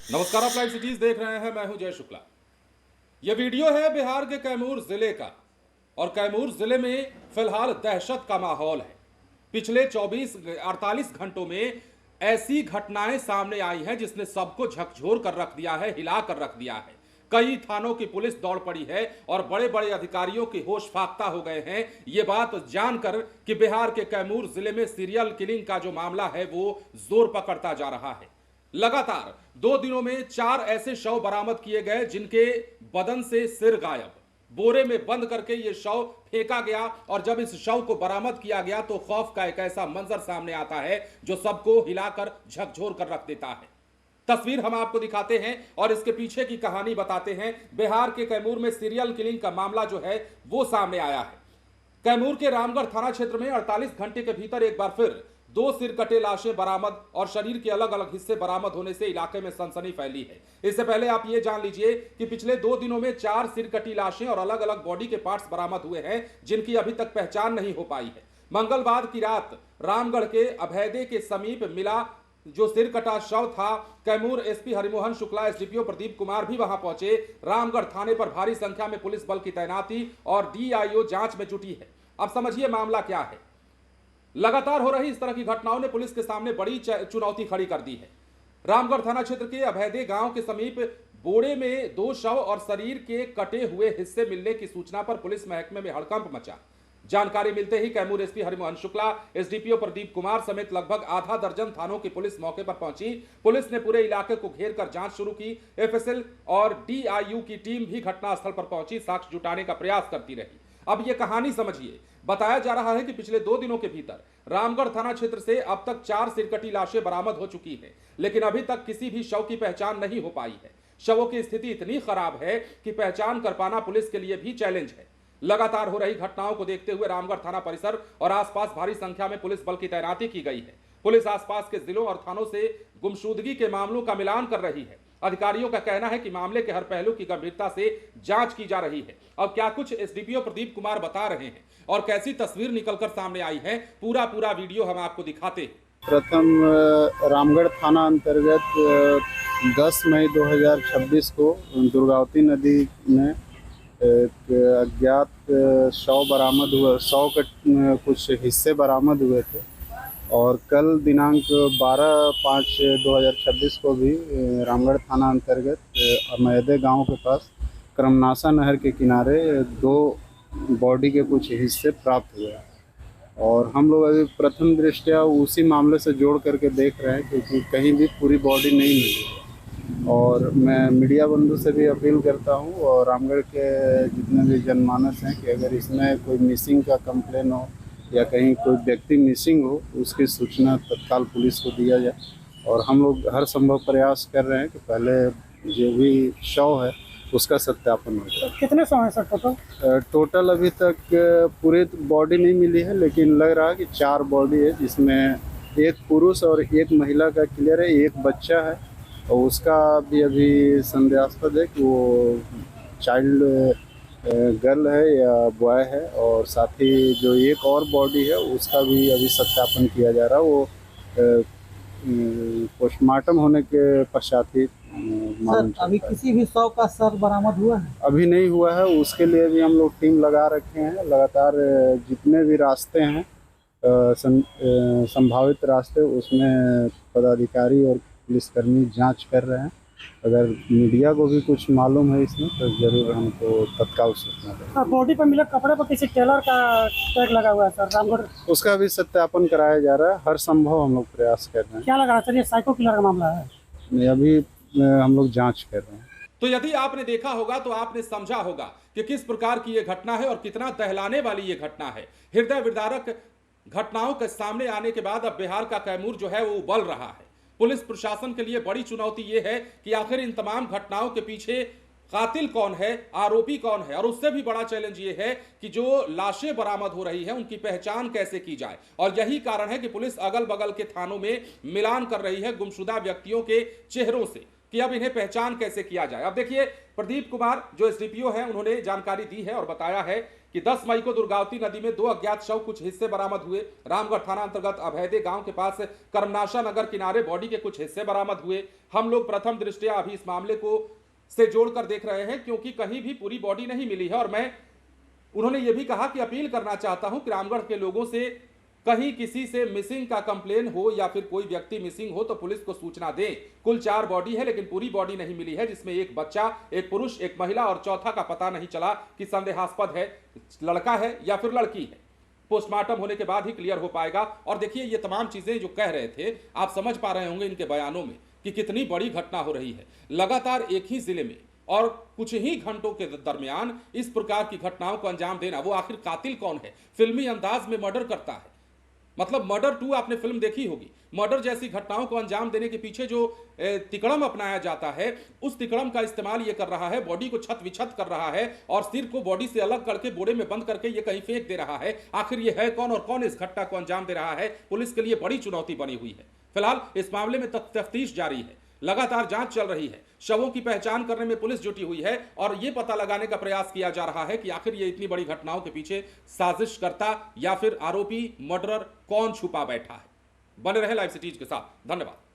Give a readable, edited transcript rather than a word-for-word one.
नमस्कार, आप live cities देख रहे हैं। मैं हूं जय शुक्ला। यह वीडियो है बिहार के कैमूर जिले का और कैमूर जिले में फिलहाल दहशत का माहौल है। पिछले 48 घंटों में ऐसी घटनाएं सामने आई हैं जिसने सबको झकझोर कर रख दिया है, हिला कर रख दिया है। कई थानों की पुलिस दौड़ पड़ी है और बड़े बड़े अधिकारियों के होश फाख्ता हो गए हैं ये बात जानकर कि बिहार के कैमूर जिले में सीरियल किलिंग का जो मामला है वो जोर पकड़ता जा रहा है। लगातार 2 दिनों में 4 ऐसे शव बरामद किए गए जिनके बदन से सिर गायब, बोरे में बंद करके यह शव फेंका गया और जब इस शव को बरामद किया गया तो खौफ का एक ऐसा मंजर सामने आता है जो सबको हिलाकर झकझोर कर रख देता है। तस्वीर हम आपको दिखाते हैं और इसके पीछे की कहानी बताते हैं। बिहार के कैमूर में सीरियल किलिंग का मामला जो है वो सामने आया है। कैमूर के रामगढ़ थाना क्षेत्र में 48 घंटे के भीतर एक बार फिर 2 सिर कटे लाशें बरामद और शरीर के अलग अलग हिस्से बरामद होने से इलाके में सनसनी फैली है। इससे पहले आप ये जान लीजिए कि पिछले 2 दिनों में 4 सिर कटी लाशें और अलग अलग बॉडी के पार्ट्स बरामद हुए हैं जिनकी अभी तक पहचान नहीं हो पाई है। मंगलवार की रात रामगढ़ के अभैदे के समीप मिला जो सिर कटा शव था। कैमूर एसपी हरिमोहन शुक्ला, एसडीपीओ प्रदीप कुमार भी वहां पहुंचे। रामगढ़ थाने पर भारी संख्या में पुलिस बल की तैनाती और डीआईओ जांच में जुटी है। अब समझिए मामला क्या है। लगातार हो रही इस तरह की घटनाओं ने पुलिस के सामने बड़ी चुनौती खड़ी कर दी है। रामगढ़ थाना क्षेत्र के अभैदे गांव के समीप बोरे में 2 शव और शरीर के कटे हुए हिस्से मिलने की सूचना पर पुलिस महकमे में हड़कंप मचा। जानकारी मिलते ही कैमूर एसपी हरिमोहन शुक्ला, एसडीपीओ प्रदीप कुमार समेत लगभग आधा दर्जन थानों की पुलिस मौके पर पहुंची। पुलिस ने पूरे इलाके को घेर कर जांच शुरू की। एफएसएल और डीआईयू की टीम भी घटनास्थल पर पहुंची, साक्ष्य जुटाने का प्रयास करती रही। अब यह कहानी समझिए। बताया जा रहा है कि पिछले 2 दिनों के भीतर रामगढ़ थाना क्षेत्र से अब तक 4 सिरकटी लाशें बरामद हो चुकी हैं, लेकिन अभी तक किसी भी शव की पहचान नहीं हो पाई है। शवों की स्थिति इतनी खराब है कि पहचान कर पाना पुलिस के लिए भी चैलेंज है। लगातार हो रही घटनाओं को देखते हुए रामगढ़ थाना परिसर और आसपास भारी संख्या में पुलिस बल की तैनाती की गई है। पुलिस आसपास के जिलों और थानों से गुमशुदगी के मामलों का मिलान कर रही है। अधिकारियों का कहना है कि मामले के हर पहलू की गंभीरता से जांच की जा रही है। अब क्या कुछ एसडीपीओ प्रदीप कुमार बता रहे हैं और कैसी तस्वीर निकलकर सामने आई है, पूरा वीडियो हम आपको दिखाते हैं। प्रथम रामगढ़ थाना अंतर्गत 10 मई 2026 को दुर्गावती नदी में एक अज्ञात शव बरामद हुआ। शव के कुछ हिस्से बरामद हुए थे और कल दिनांक 12/5/2026 को भी रामगढ़ थाना अंतर्गत अमैदे गांव के पास क्रमनासा नहर के किनारे 2 बॉडी के कुछ हिस्से प्राप्त हुए और हम लोग अभी प्रथम दृष्टया उसी मामले से जोड़ करके देख रहे हैं क्योंकि कहीं भी पूरी बॉडी नहीं मिली। और मैं मीडिया बंधु से भी अपील करता हूं और रामगढ़ के जितने भी जनमानस हैं कि अगर इसमें कोई मिसिंग का कंप्लेन हो या कहीं कोई व्यक्ति मिसिंग हो उसकी सूचना तत्काल पुलिस को दिया जाए। और हम लोग हर संभव प्रयास कर रहे हैं कि पहले जो भी शव है उसका सत्यापन हो जाए। कितने शव हैं सर टोटल? टोटल अभी तक पूरी बॉडी नहीं मिली है, लेकिन लग रहा है कि 4 बॉडी है जिसमें एक पुरुष और एक महिला का क्लियर है, एक बच्चा है और उसका भी अभी संदेहास्पद है कि वो चाइल्ड गर्ल है या बॉय है। और साथ ही जो एक और बॉडी है उसका भी अभी सत्यापन किया जा रहा है। वो पोस्टमार्टम होने के पश्चात ही सर अभी किसी भी शव का सर बरामद हुआ है? अभी नहीं हुआ है। उसके लिए भी हम लोग टीम लगा रखे हैं। लगातार जितने भी रास्ते हैं संभावित रास्ते उसमें पदाधिकारी और पुलिसकर्मी जांच कर रहे हैं। अगर मीडिया को भी कुछ मालूम है इसमें तो जरूर हमको तत्काल सूचना दें। बॉडी पर मिला कपड़े पर किसी टेलर का टैग लगा हुआ है सर रामगढ़? उसका भी सत्यापन कराया जा रहा है। हर संभव हम लोग प्रयास कर रहे हैं। क्या लगा रहा है सर, ये साइको किलर का मामला है? अभी हम लोग जांच कर रहे हैं। तो यदि आपने देखा होगा तो आपने समझा होगा कि किस प्रकार की यह घटना है और कितना दहलाने वाली यह घटना है। हृदय विदारक घटनाओं के सामने आने के बाद अब बिहार का कैमूर जो है वो उबल रहा है। पुलिस प्रशासन के लिए बड़ी चुनौती यह है कि आखिर इन तमाम घटनाओं के पीछे कातिल कौन है, आरोपी कौन है, और उससे भी बड़ा चैलेंज ये है कि जो लाशें बरामद हो रही हैं उनकी पहचान कैसे की जाए। और यही कारण है कि पुलिस अगल बगल के थानों में मिलान कर रही है गुमशुदा व्यक्तियों के चेहरों से कि अब इन्हें पहचान कैसे किया जाए। अब देखिए, प्रदीप कुमार जो एसडीपीओ है, उन्होंने जानकारी दी है और बताया है कि 10 मई को दुर्गावती नदी में 2 अज्ञात शव कुछ हिस्से बरामद हुए। रामगढ़ थाना अंतर्गत अभैदे गांव के पास कर्मनाशा नगर किनारे बॉडी के कुछ हिस्से बरामद हुए। हम लोग प्रथम दृष्टया अभी इस मामले को से जोड़कर देख रहे हैं, क्योंकि कहीं भी पूरी बॉडी नहीं मिली है। और उन्होंने ये भी कहा कि अपील करना चाहता हूं कि रामगढ़ के लोगों से कहीं किसी से मिसिंग का कंप्लेन हो या फिर कोई व्यक्ति मिसिंग हो तो पुलिस को सूचना दें। कुल 4 बॉडी है, लेकिन पूरी बॉडी नहीं मिली है, जिसमें एक बच्चा, एक पुरुष, एक महिला और चौथा का पता नहीं चला कि संदेहास्पद है, लड़का है या फिर लड़की है। पोस्टमार्टम होने के बाद ही क्लियर हो पाएगा। और देखिए, ये तमाम चीजें जो कह रहे थे, आप समझ पा रहे होंगे इनके बयानों में कि कितनी बड़ी घटना हो रही है। लगातार एक ही जिले में और कुछ ही घंटों के दरमियान इस प्रकार की घटनाओं को अंजाम देना, वो आखिर कातिल कौन है? फिल्मी अंदाज में मर्डर करता है, मतलब मर्डर 2 आपने फिल्म देखी होगी। मर्डर जैसी घटनाओं को अंजाम देने के पीछे जो तिकड़म अपनाया जाता है, उस तिकड़म का इस्तेमाल ये कर रहा है, बॉडी को छत विछत कर रहा है और सिर को बॉडी से अलग करके बोरे में बंद करके ये कहीं फेंक दे रहा है। आखिर ये है कौन और कौन इस घटना को अंजाम दे रहा है? पुलिस के लिए बड़ी चुनौती बनी हुई है। फिलहाल इस मामले में तफ्तीश जारी है, लगातार जांच चल रही है, शवों की पहचान करने में पुलिस जुटी हुई है और यह पता लगाने का प्रयास किया जा रहा है कि आखिर ये इतनी बड़ी घटनाओं के पीछे साजिशकर्ता या फिर आरोपी मर्डरर कौन छुपा बैठा है। बने रहे लाइव सिटीज के साथ। धन्यवाद।